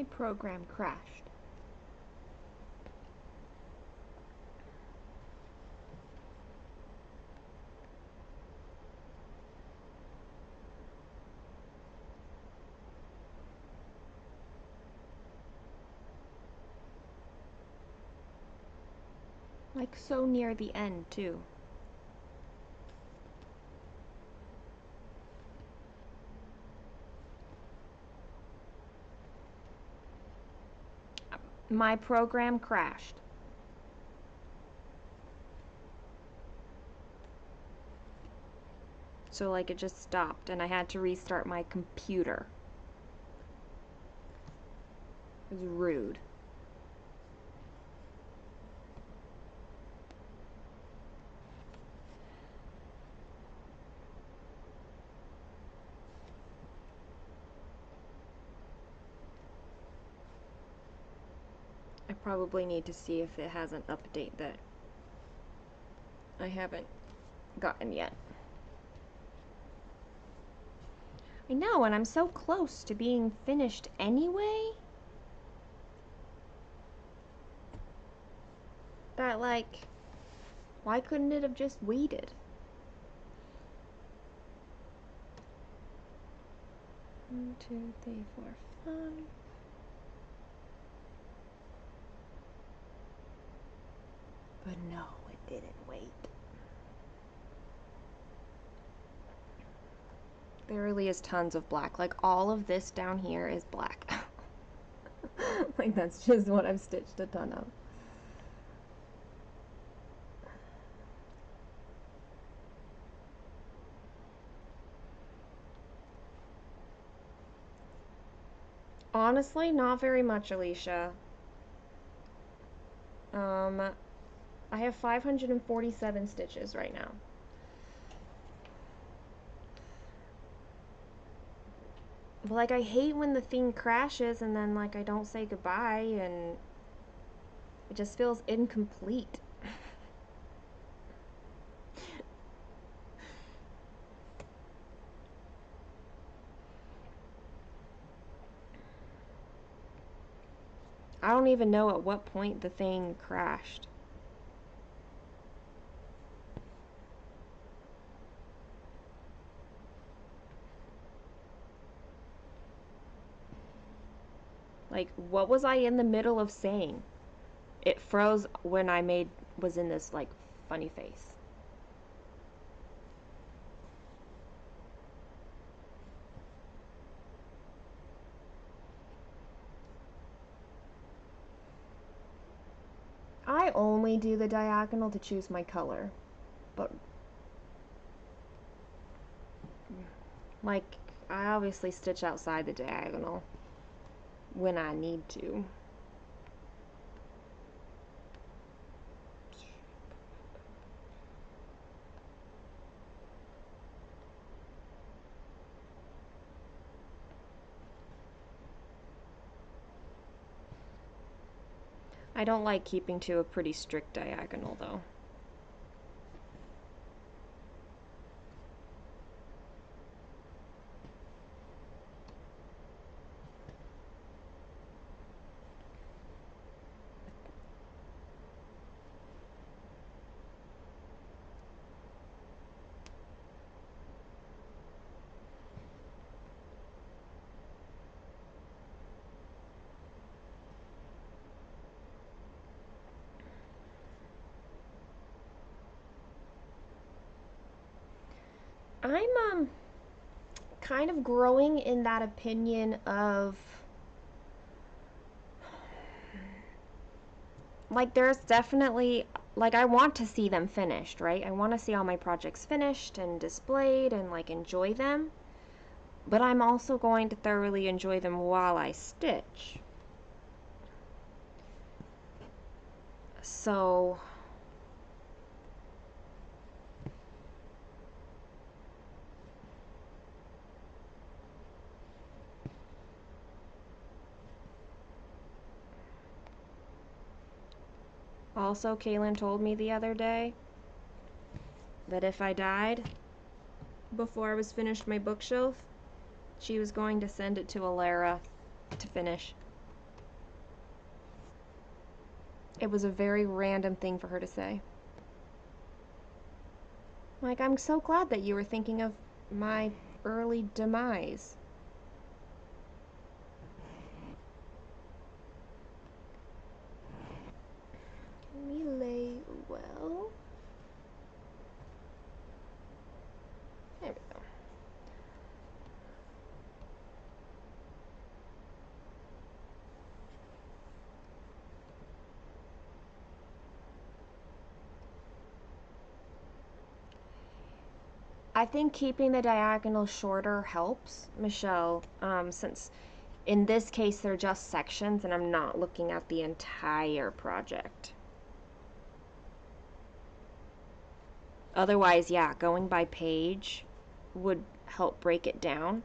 My program crashed. Like so near the end too. My program crashed. So like it just stopped and I had to restart my computer. It was rude. I probably need to see if it has an update that I haven't gotten yet. I know, and I'm so close to being finished anyway. That, like, why couldn't it have just waited? 1, 2, 3, 4, 5. But no, it didn't wait. There really is tons of black. Like, all of this down here is black. Like, that's just what I've stitched a ton of. Honestly, not very much, Alicia. I have 547 stitches right now. But, like, I hate when the thing crashes and then, like, I don't say goodbye and it just feels incomplete. I don't even know at what point the thing crashed. Like, what was I in the middle of saying? It froze when I was in this, like, funny face. I only do the diagonal to choose my color. But, like, I obviously stitch outside the diagonal when I need to. I don't like keeping to a pretty strict diagonal, though. I'm kind of growing in that opinion of, like, there's definitely, like, I want to see them finished, right? I want to see all my projects finished and displayed and, like, enjoy them. But I'm also going to thoroughly enjoy them while I stitch. So also, Kaylin told me the other day that if I died before I was finished my bookshelf, she was going to send it to Alara to finish. It was a very random thing for her to say. Like, I'm so glad that you were thinking of my early demise. Can we lay well? There we go. I think keeping the diagonal shorter helps, Michelle, since in this case they're just sections and I'm not looking at the entire project. Otherwise, yeah, going by page would help break it down.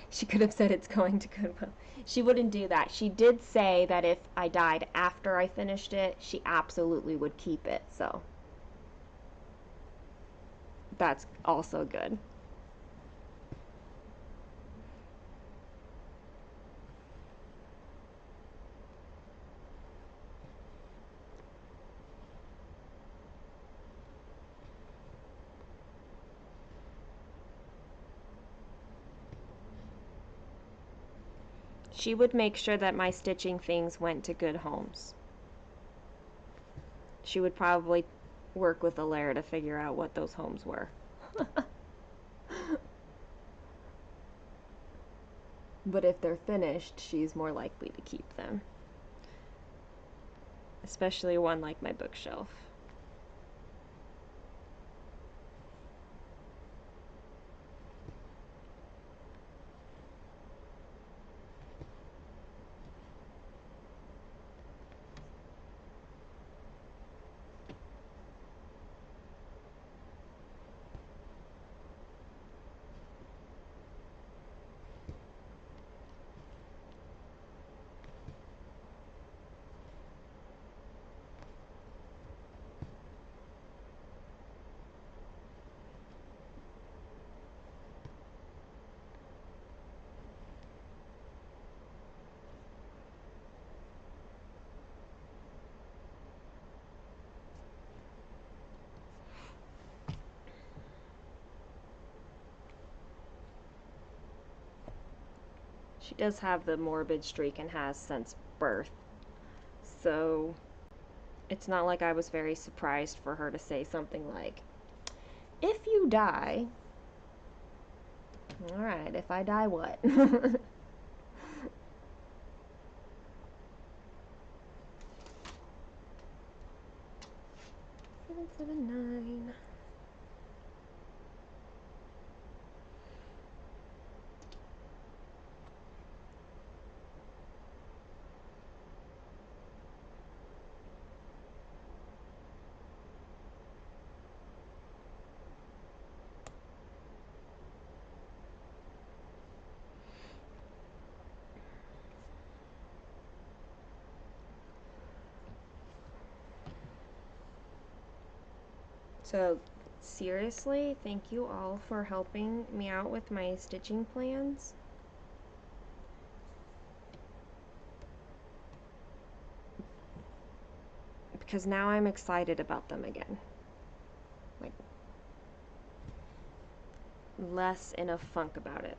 She could have said it's going to Goodwill. She wouldn't do that. She did say that if I died after I finished it, she absolutely would keep it. So that's also good. She would make sure that my stitching things went to good homes. She would probably work with Alaire to figure out what those homes were. But if they're finished, she's more likely to keep them. Especially one like my bookshelf. She does have the morbid streak and has since birth. So it's not like I was very surprised for her to say something like, if you die, alright, if I die, what? 779. So seriously, thank you all for helping me out with my stitching plans. Because now I'm excited about them again. Like, less in a funk about it.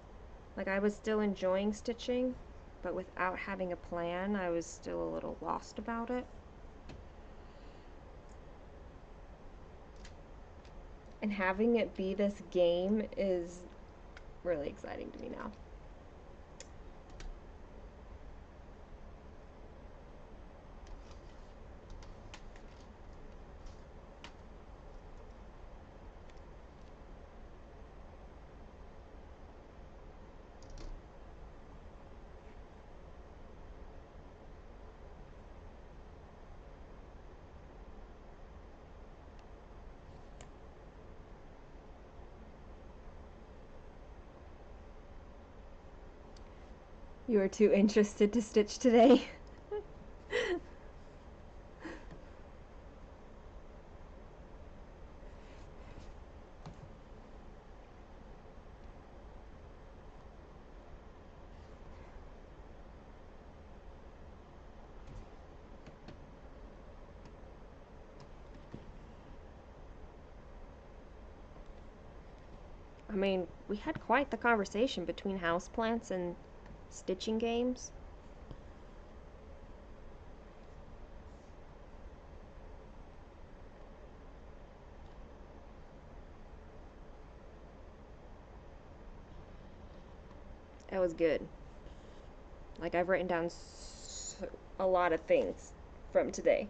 Like, I was still enjoying stitching, but without having a plan, I was still a little lost about it. And having it be this game is really exciting to me now. You were too interested to stitch today. I mean, we had quite the conversation between houseplants and stitching games. That was good. Like, I've written down a lot of things from today.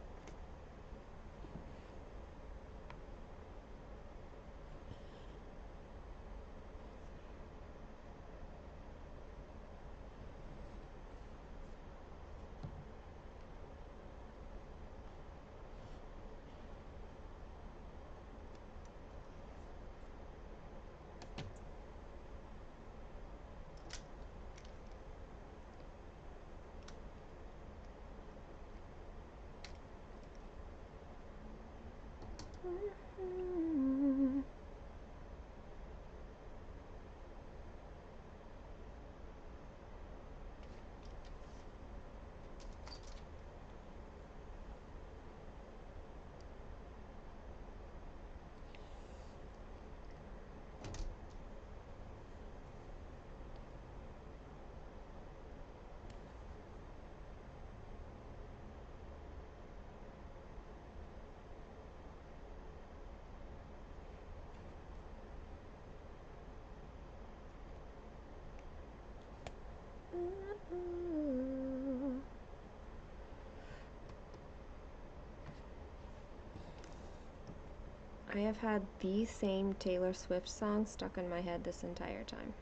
I have had the same Taylor Swift song stuck in my head this entire time.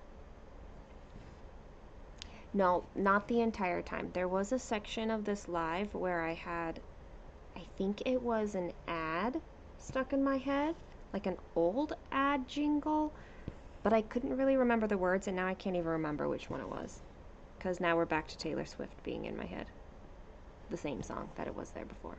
No, not the entire time. There was a section of this live where I had, I think it was an ad stuck in my head, like an old ad jingle, but I couldn't really remember the words, and now I can't even remember which one it was. Because now we're back to Taylor Swift being in my head. The same song that it was there before.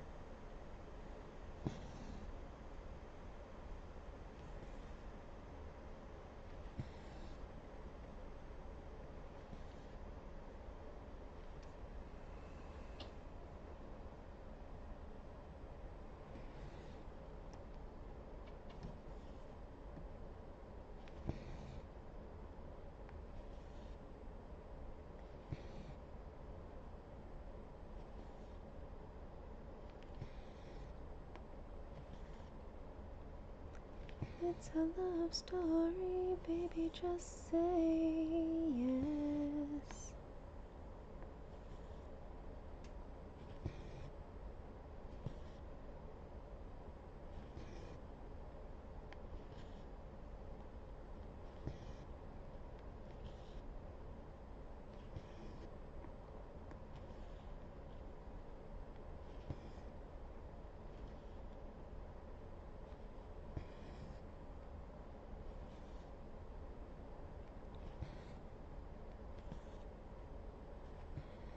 It's a love story, baby, just say yes.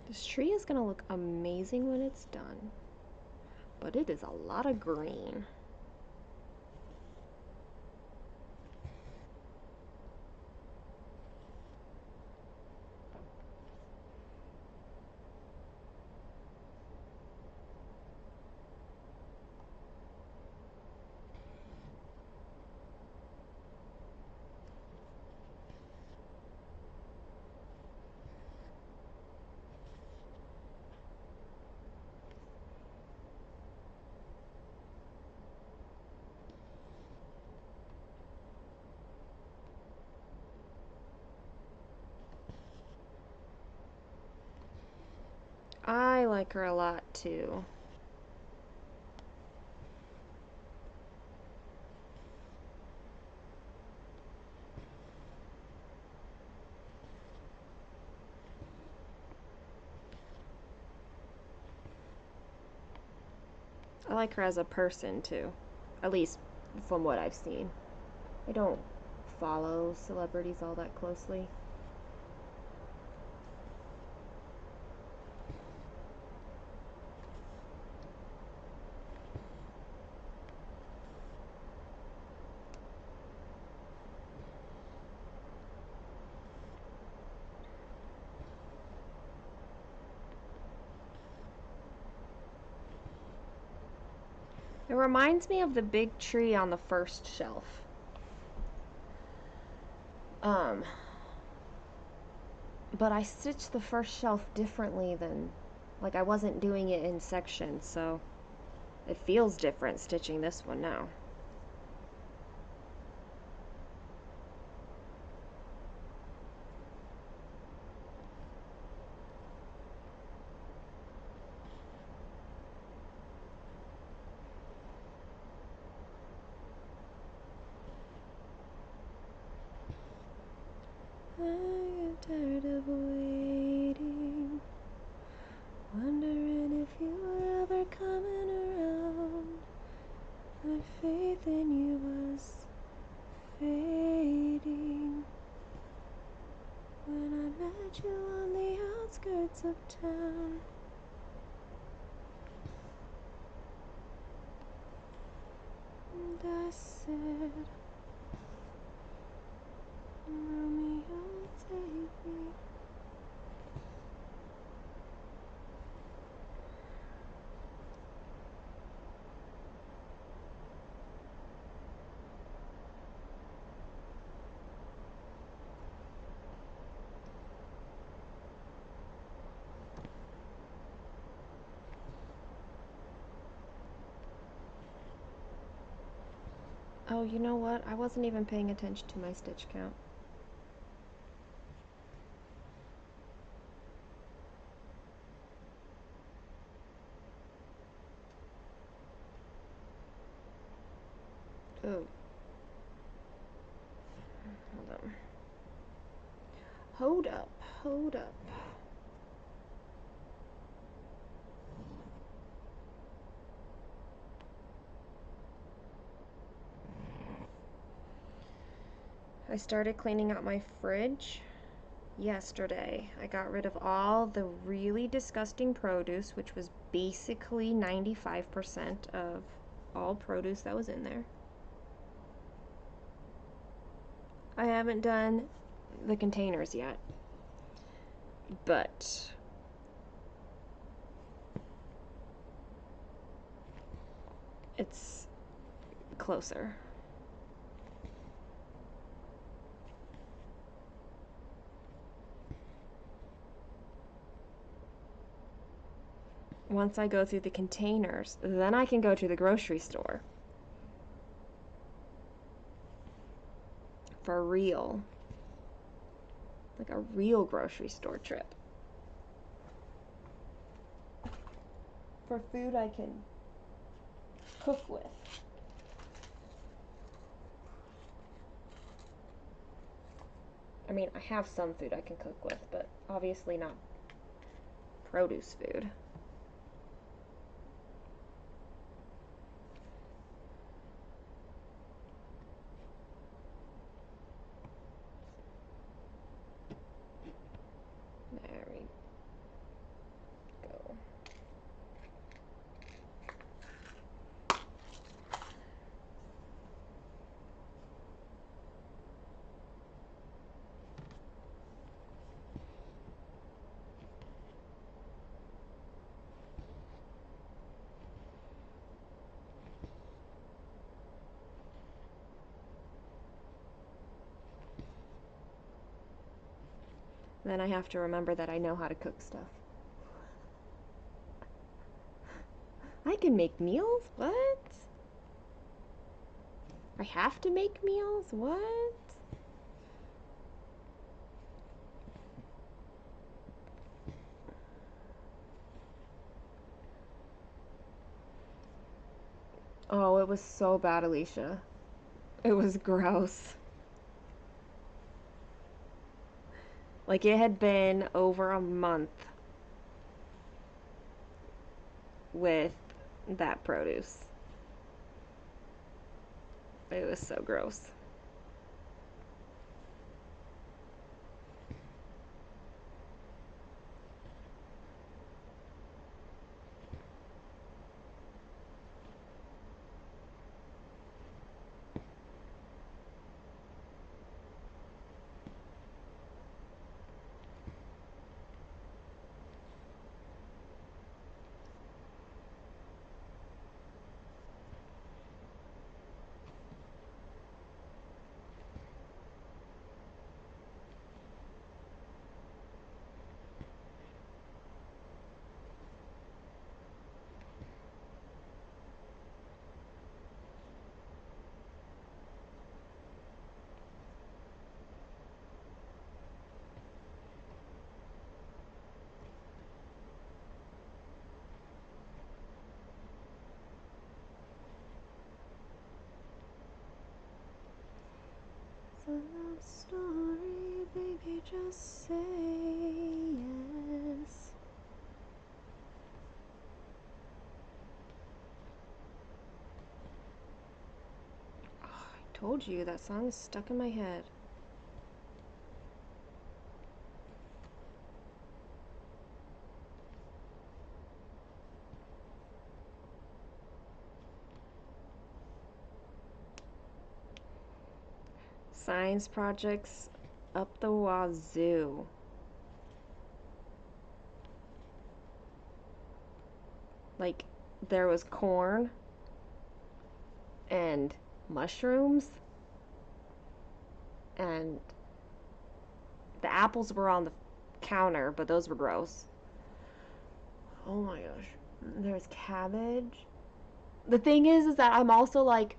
This tree is gonna look amazing when it's done, but it is a lot of green. I like her a lot too. I like her as a person too, at least from what I've seen. I don't follow celebrities all that closely. It reminds me of the big tree on the first shelf. Um, but I stitched the first shelf differently than, like, I wasn't doing it in sections, so it feels different stitching this one now. I get tired of waiting, wondering if you were ever coming around. My faith in you was fading when I met you on the outskirts of town. And I said, Romeo, take me. Oh, you know what? I wasn't even paying attention to my stitch count. Oh. Hold on. Hold up, hold up. I started cleaning out my fridge yesterday. I got rid of all the really disgusting produce, which was basically 95% of all produce that was in there. I haven't done the containers yet, but it's closer. Once I go through the containers, then I can go to the grocery store. For real. Like a real grocery store trip. For food I can cook with. I mean, I have some food I can cook with, but obviously not produce food. There we go. Then I have to remember that I know how to cook stuff. I can make meals? What? I have to make meals? What? Oh, it was so bad, Alicia. It was gross. Like, it had been over a month with that produce. It was so gross. love story, baby, just say yes. Oh, I told you, that song is stuck in my head. Science projects up the wazoo. Like, there was corn and mushrooms, and the apples were on the counter, but those were gross. Oh my gosh. There's cabbage. The thing is that I'm also like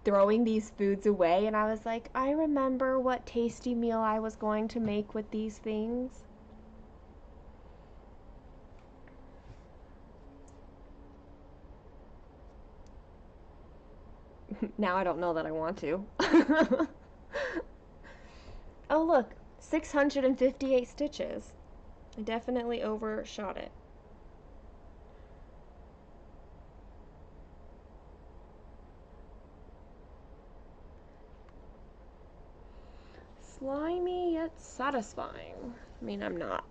throwing these foods away, and I was like, I remember what tasty meal I was going to make with these things. Now I don't know that I want to. Oh, look, 658 stitches. I definitely overshot it. Slimy yet satisfying. I mean, I'm not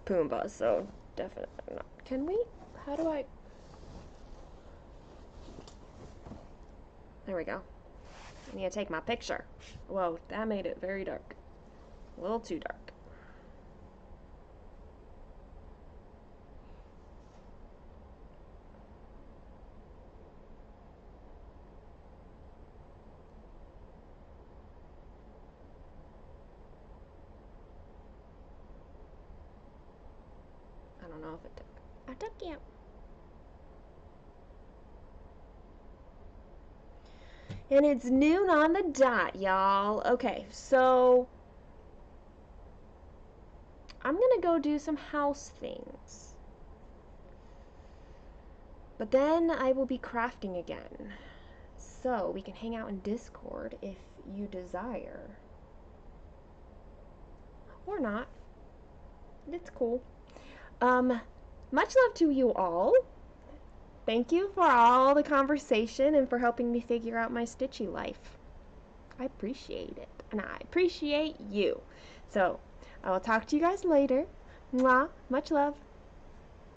Pumbaa, so definitely not. Can we? How do I? There we go. I need to take my picture. Whoa, that made it very dark. A little too dark. I don't know if it took. I took you. And it's noon on the dot, y'all. Okay, so I'm gonna go do some house things. But then I will be crafting again. So we can hang out in Discord if you desire. Or not. It's cool. Much love to you all. Thank you for all the conversation and for helping me figure out my stitchy life. I appreciate it. And I appreciate you. So, I will talk to you guys later. Mwah. Much love.